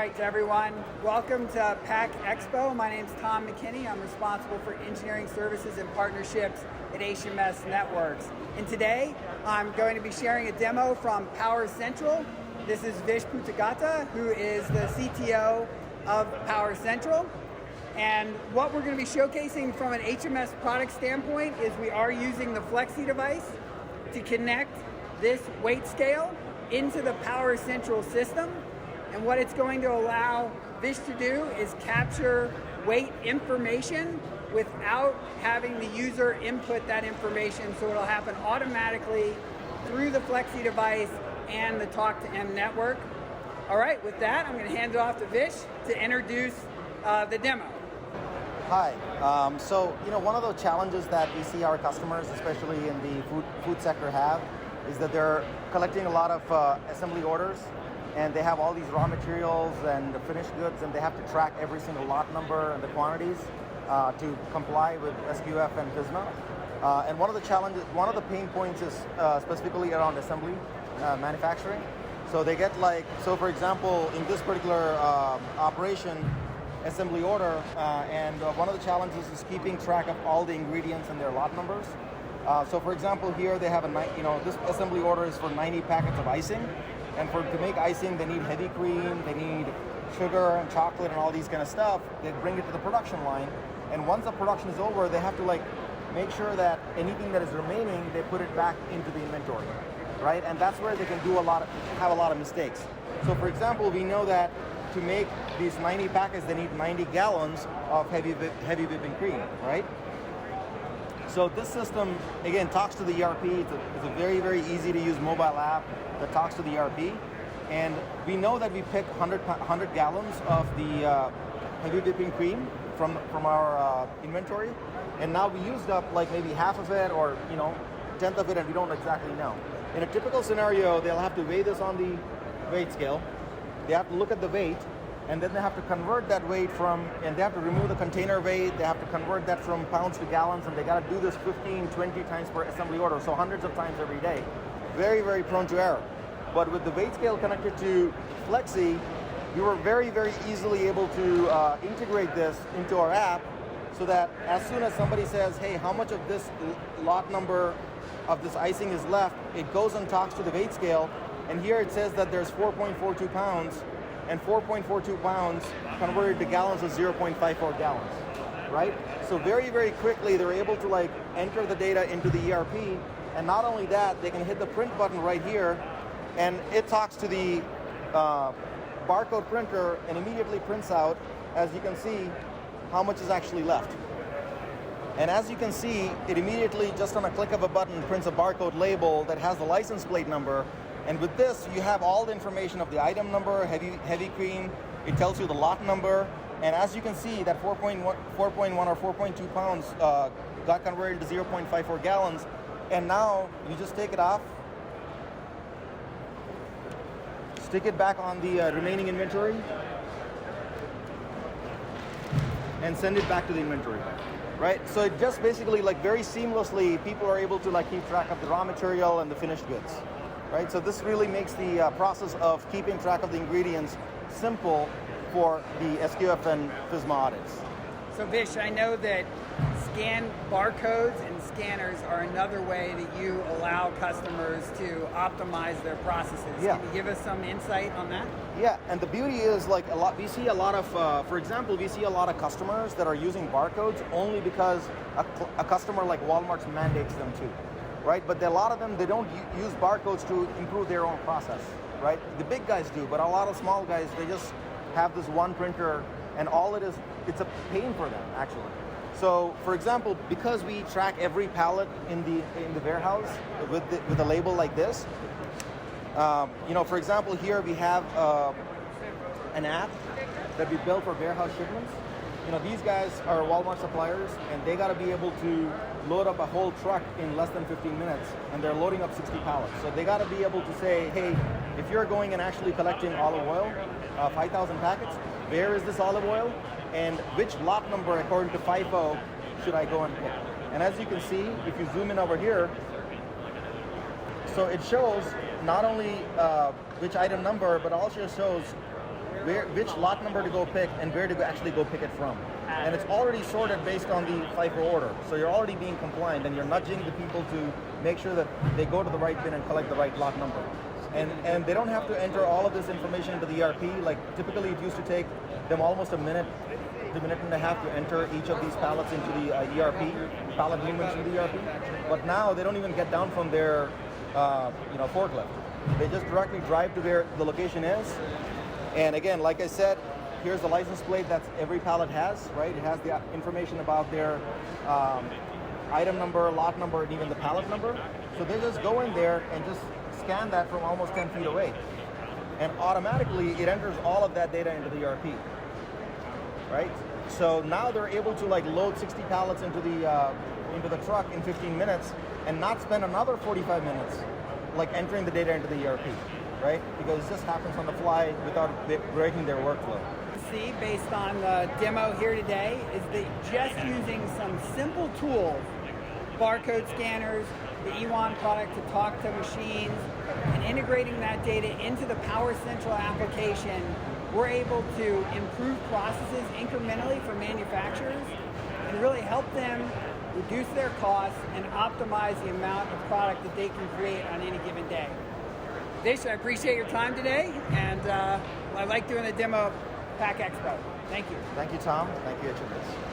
right, everyone. Welcome to Pack Expo. My name is Tom McKinney. I'm responsible for engineering services and partnerships at HMS Networks. And today, I'm going to be sharing a demo from Power Central. This is Vish Putagata, who is the CTO of Power Central. And what we're going to be showcasing from an HMS product standpoint is we are using the Flexy device to connect this weight scale into the Power Central system. And what it's going to allow Vish to do is capture weight information without having the user input that information, so it'll happen automatically through the Flexy device and the Talk to M network. All right, with that, I'm going to hand it off to Vish to introduce the demo. Hi. One of the challenges that we see our customers, especially in the food sector, have is that they're collecting a lot of assembly orders, and they have all these raw materials and the finished goods, and they have to track every single lot number and the quantities to comply with SQF and FSMA. And one of the pain points is specifically around assembly manufacturing. So they get for example, in this particular operation, assembly order, and one of the challenges is keeping track of all the ingredients and their lot numbers. So for example, here they have this assembly order is for 90 packets of icing. And to make icing, they need heavy cream, they need sugar and chocolate and all these kind of stuff. They bring it to the production line. And once the production is over, they have to make sure that anything that is remaining, they put it back into the inventory, right? And that's where they can have a lot of mistakes. So for example, we know that to make these 90 packets, they need 90 gallons of heavy whipping cream, right? So this system, again, talks to the ERP. It's a very, very easy to use mobile app that talks to the ERP. And we know that we pick 100 gallons of the heavy whipping cream from our inventory. And now we used up maybe half of it or, tenth of it, and we don't exactly know. In a typical scenario, they'll have to weigh this on the weight scale. They have to look at the weight, and then they have to convert that weight and they have to remove the container weight, they have to convert that from pounds to gallons, and they got to do this 15, 20 times per assembly order, so hundreds of times every day. Very, very prone to error. But with the weight scale connected to Flexy, we were very, very easily able to integrate this into our app so that as soon as somebody says, hey, how much of this lot number of this icing is left, it goes and talks to the weight scale, and here it says that there's 4.42 pounds, and 4.42 pounds converted to gallons is 0.54 gallons, right? So very, very quickly, they're able to enter the data into the ERP, and not only that, they can hit the print button right here, and it talks to the barcode printer and immediately prints out, as you can see, how much is actually left. And as you can see, it immediately, just on a click of a button, prints a barcode label that has the license plate number. And with this, you have all the information of the item number, heavy cream. It tells you the lot number. And as you can see, that 4.1 or 4.2 pounds got converted to 0.54 gallons. And now you just take it off, stick it back on the remaining inventory, and send it back to the inventory, right? So it just basically very seamlessly, people are able to keep track of the raw material and the finished goods. Right, so this really makes the process of keeping track of the ingredients simple for the SQF and FSMA audits. So Vish, I know that scan barcodes and scanners are another way that you allow customers to optimize their processes. Yeah. Can you give us some insight on that? Yeah, and the beauty is we see a lot of, for example, we see a lot of customers that are using barcodes only because a customer like Walmart mandates them to. Right, but a lot of them, they don't use barcodes to improve their own process, right? The big guys do, but a lot of small guys, they just have this one printer, and all it is, it's a pain for them, actually. So, for example, because we track every pallet in the warehouse with a label like this, for example, here we have an app that we built for warehouse shipments. These guys are Walmart suppliers, and they got to be able to load up a whole truck in less than 15 minutes, and they're loading up 60 pallets. So they got to be able to say, hey, if you're going and actually collecting olive oil, 5,000 packets, where is this olive oil, and which lot number according to FIFO should I go and pick? And as you can see, if you zoom in over here, so it shows not only which item number, but also shows which lot number to go pick and where to actually go pick it from. And it's already sorted based on the FIFO order. So you're already being compliant and you're nudging the people to make sure that they go to the right bin and collect the right lot number. And they don't have to enter all of this information into the ERP. Like typically it used to take them almost a minute and a half to enter each of these pallets into the ERP, pallet movements into the ERP. But now they don't even get down from their forklift. They just directly drive to where the location is. And again, like I said, here's the license plate that every pallet has, right? It has the information about their item number, lot number, and even the pallet number. So they just go in there and just scan that from almost 10 feet away. And automatically it enters all of that data into the ERP, right? So now they're able to like load 60 pallets into the truck in 15 minutes and not spend another 45 minutes like entering the data into the ERP, right? Because it just happens on the fly without breaking their workflow. See, based on the demo here today, is that just using some simple tools, barcode scanners, the Ewon product to talk to machines, and integrating that data into the Power Central application, we're able to improve processes incrementally for manufacturers and really help them reduce their costs and optimize the amount of product that they can create on any given day. Dish, I appreciate your time today, and I like doing the demo of Pack Expo. Thank you. Thank you, Tom. Thank you, HMS.